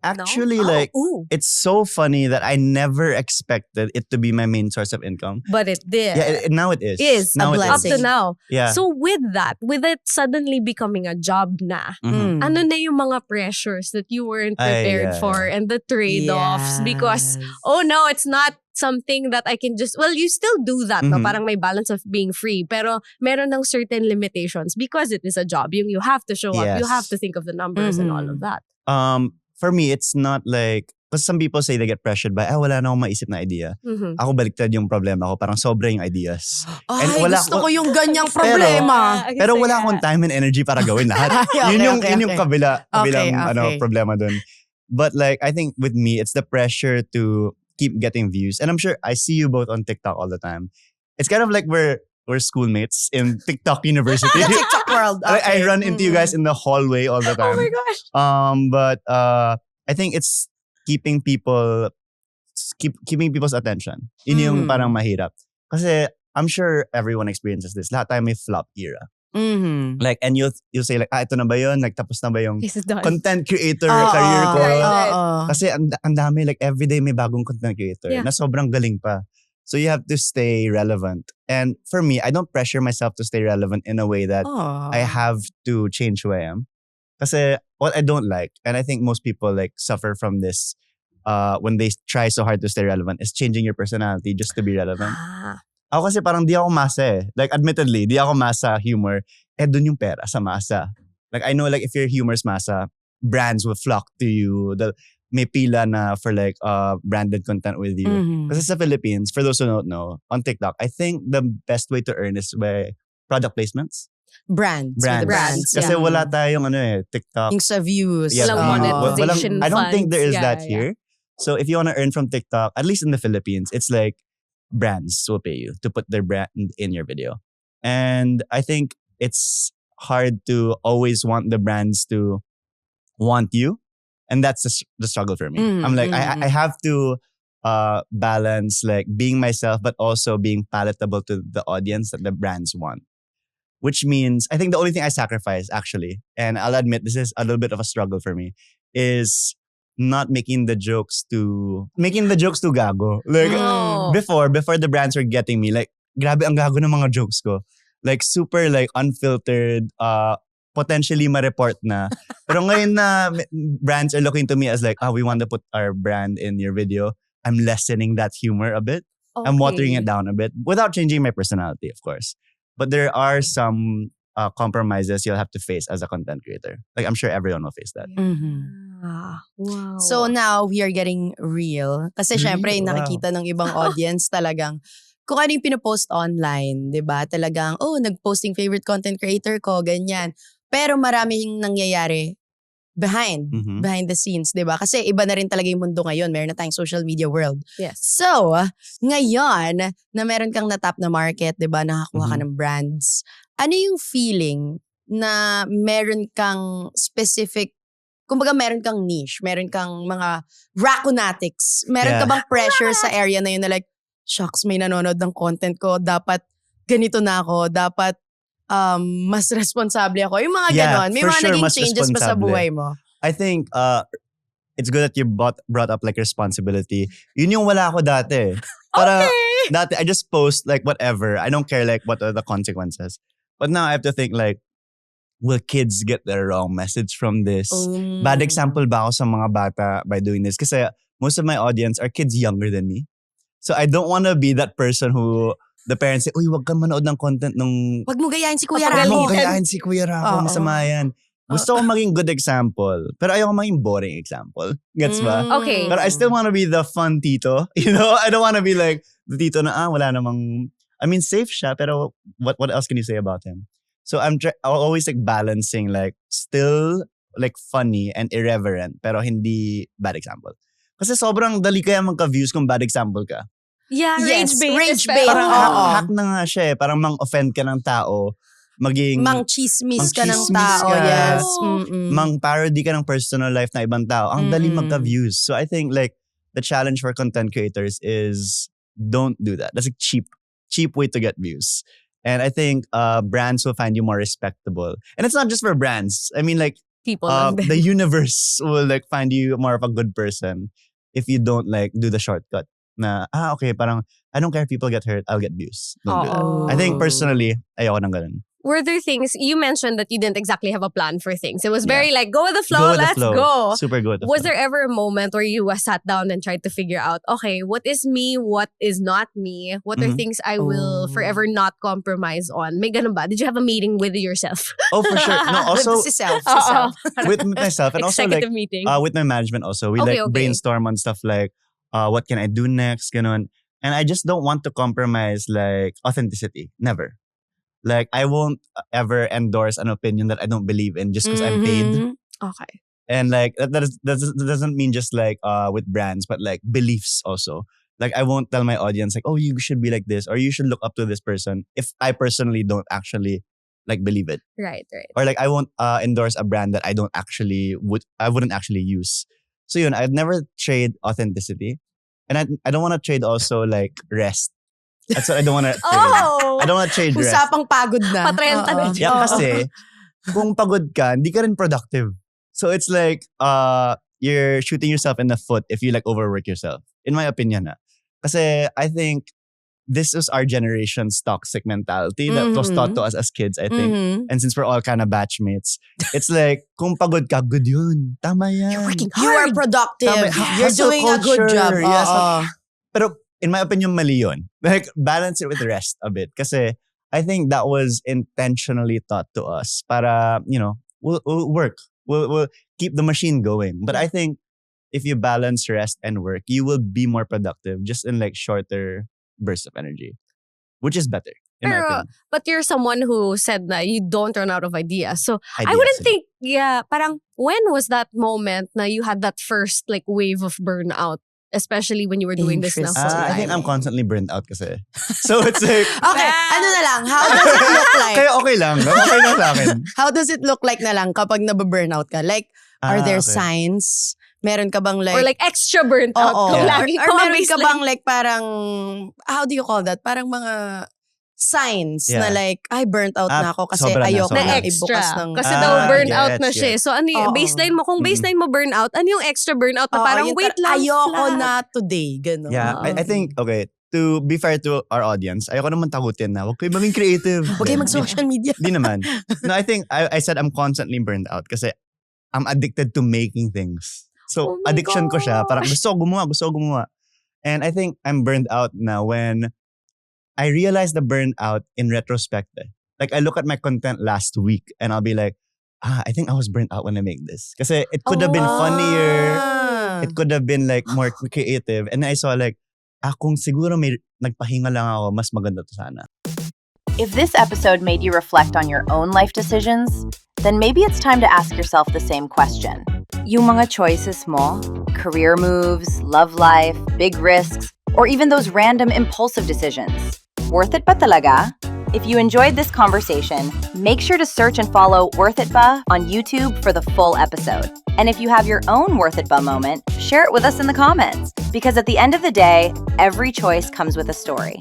Actually, No? like, Ooh. it's so funny that I never expected it to be my main source of income. But it did. Yeah, now it is. Is Now a it is. up to blessing. now. Yeah. So with it suddenly becoming a job na, Mhm. ano na yung mga pressures that you weren't Ay, prepared yeah, for yeah. and the trade-offs because, Yes. oh no, it's not something that I can just, well, you still do that, no? Mhm. Parang may balance of being free. Pero meron ng certain limitations because it is a job. You have to show up. You Yes. have to think of the numbers and all of that. For me, it's not like, because some people say they get pressured by, wala na akong maisip na idea. Mhm. Ako baliktad yung problema ko, parang sobra yung ideas. Ay, wala gusto ko ko- yung ganyang Pero- problema. Pero wala akong time and energy para gawin lahat. Okay, yun yung okay. kabilang Okay. problema dun. But like, I think with me, it's the pressure to keep getting views. And I'm sure I see you both on TikTok all the time. It's kind of like we're schoolmates in TikTok University. The TikTok world. I Okay. run into you guys in the hallway all the time. Oh my gosh. But I think it's keeping people's attention. Yun yung parang mahirap. Kasi I'm sure everyone experiences this. Lahat tayo may flop era. Mhm. Like, and you'll say like, ito na ba yun? Nagtapos na ba yung This is done. content creator Oo. career ko? Right. Oo. Kasi ang dami, like everyday may bagong content creator Yeah. na sobrang galing pa. So you have to stay relevant. And for me, I don't pressure myself to stay relevant in a way that I have to change who I am. Kasi what I don't like, and I think most people like suffer from this when they try so hard to stay relevant, is changing your personality just to be relevant. Ako kasi parang di ako masa eh. Like admittedly, di ako masa humor. Dun yung pera sa masa. Like I know like if your humor's masa, brands will flock to you. May pila na for like branded content with you. Mhm. Kasi sa Philippines, for those who don't know, on TikTok, I think the best way to earn is by product placements. Brands. With Brands. the brands. Kasi yeah. wala tayong TikTok. Yung sa views. Yeah, Walang monetization I don't think there is funds. that Yeah. here. So if you want to earn from TikTok, at least in the Philippines, it's like brands will pay you to put their brand in your video. And I think it's hard to always want the brands to want you. And that's the struggle for me. I'm like, I have to balance like being myself, but also being palatable to the audience that the brands want. Which means, I think the only thing I sacrifice actually, and I'll admit this is a little bit of a struggle for me, is not making the jokes too gago. Like Oh. before the brands were getting me, like grabe ang gago ng mga jokes ko. Like super like unfiltered, potentially ma-report na. Pero ngayon na brands are looking to me as like, we want to put our brand in your video. I'm lessening that humor a bit. I'm watering it down a bit without changing my personality, of course. But there are some compromises you'll have to face as a content creator. Like I'm sure everyone will face that. Wow. So now we are getting real. Kasi syempre, Real, wow. nakikita ng ibang audience talagang kung ano yung pinopost online, di ba? Talagang, nag-posting favorite content creator ko, ganyan. Pero maraming nangyayari behind the scenes, di ba? Kasi iba na rin talaga yung mundo ngayon. Meron na tayong social media world. Yes. So, ngayon, na meron kang natap na market, di ba? Nakakuha ka ng brands. Ano yung feeling na meron kang specific, kumbaga meron kang niche, meron kang mga raccoonatics, meron ka Yeah. bang pressure sa area na yun na like, shucks, may nanonood ng content ko, dapat ganito na ako, dapat mas responsable ako. Yung mga ganon. May for mga sure, naging mas changes ba sa responsable. buhay mo? I think it's good that you brought up like responsibility. Yun yung wala ako dati. Para dati, I just post like whatever. I don't care like what are the consequences. But now I have to think like, will kids get the wrong message from this? Bad example ba ako sa mga bata by doing this? Kasi most of my audience are kids younger than me. So I don't want to be that person who the parents say, uy, wag kang manood ng content nung... Wag mo gayahin si Kuya Wag mo Ramo. gayahin si Kuya Ramo, masama yan. Gusto ko maging good example, pero ayoko maging boring example. Gets ba? Okay. But I still want to be the fun tito. You know, I don't want to be like the tito na, wala namang... I mean, safe siya, pero what else can you say about him? So I'm always like balancing like still like funny and irreverent, pero hindi bad example. Kasi sobrang dali kaya magka-views kung bad example ka. Yeah, Yes, rage bait. rage especially. bait. Parang Oo. hack na nga siya eh. Parang mang-offend ka ng tao. Maging... Mang-chismis ka ng Mang-chismis tao. ka. Yes. Mang-parody ka ng personal life na ibang tao. Ang dali Mm-mm. magka-views. So I think like the challenge for content creators is don't do that. That's a cheap way to get views. And I think brands will find you more respectable. And it's not just for brands. I mean like people lang din. the universe will like find you more of a good person if you don't like do the shortcut. Na, okay, parang, I don't care if people get hurt, I'll get views. Don't do that. Oo. I think personally, ayoko ng ganun. Were there things, you mentioned that you didn't exactly have a plan for things. It was Yeah. very like, go with the flow, Go with the let's flow. go. Super good. Was there ever a moment where you sat down and tried to figure out, okay, what is me, what is not me, what are Mhm. things I will forever not compromise on? May ganun ba? Did you have a meeting with yourself? Oh, for sure. No, also Si self. with myself and also like Executive meeting. with my management also. We Okay, like okay. brainstorm on stuff like what can I do next, ganun. And I just don't want to compromise like authenticity. Never. Like I won't ever endorse an opinion that I don't believe in just because I'm paid. Mhm. Okay. And like that doesn't mean just like with brands, but like beliefs also. Like I won't tell my audience like, oh, you should be like this or you should look up to this person if I personally don't actually like believe it. Right. Or like I won't endorse a brand that I wouldn't actually use. So yun, I'd never trade authenticity. And I don't want to trade also like rest. That's what I don't want to trade. Oh! I don't want to trade rest. Usapang pagod na. Patrenta na Oo. dyan. Yeah, kasi kung pagod ka, hindi ka rin productive. So it's like you're shooting yourself in the foot if you like overwork yourself. In my opinion. Kasi I think this is our generation's toxic mentality that was taught to us as kids, I think. Mhm. And since we're all kind of batchmates, it's like, kung pagod ka, good yun. Tama yan. You're working You are hard. productive. Tama, You're hustle doing a good culture. job. Yes. Oo. Pero in my opinion, mali yun. Like, balance it with rest a bit. Kasi I think that was intentionally taught to us para, we'll work. We'll keep the machine going. But I think if you balance rest and work, you will be more productive just in like shorter bursts of energy, which is better. In my Pero, opinion. but you're someone who said na you don't run out of ideas. So, I Ideas, wouldn't yeah. think, parang when was that moment na you had that first like wave of burnout? Especially when you were doing this na Interesting. full I think time. I'm constantly burnt out kasi. So it's like, Okay, ano na lang? How does it look like? kaya okay lang. Okay lang sa akin. How does it look like na lang kapag nababurnout ka? Like, are there Okay. signs? Meron ka bang like... Or like extra burnt out. Oo. Kung Yeah. lagi Or ko meron ka baseline. bang like parang... How do you call that? Parang mga signs Yeah. na like, ay, burnt out na ako kasi sobra na, ayoko sobra na na na. ibukas extra. ng... Kasi daw burnout na gets, siya. gets. So ano yung Oo. baseline mo? Kung baseline mo burnout, ano yung extra burnout na Oo, parang yung wait lang. ayoko flat. na today. Ganon. Yeah, I think, okay, to be fair to our audience, ayoko naman takutin na, huwag kayo maging creative. Huwag kayo mag-social media. Di naman. No, I think, I said I'm constantly burned out kasi I'm addicted to making things. So, Oh my addiction ko siya. Parang gosh. gusto ko gumawa. And I think I'm burned out now when I realize the burnout in retrospect. Like, I look at my content last week and I'll be like, I think I was burnt out when I make this. Kasi it could have been funnier. Ah. It could have been like more creative. And I saw like, kung siguro may nagpahinga lang ako, mas maganda to sana. If this episode made you reflect on your own life decisions, then maybe it's time to ask yourself the same question. Yung mga choices mo, career moves, love life, big risks, or even those random impulsive decisions. Worth it ba talaga? If you enjoyed this conversation, make sure to search and follow Worth It Ba on YouTube for the full episode. And if you have your own Worth It Ba moment, share it with us in the comments. Because at the end of the day, every choice comes with a story.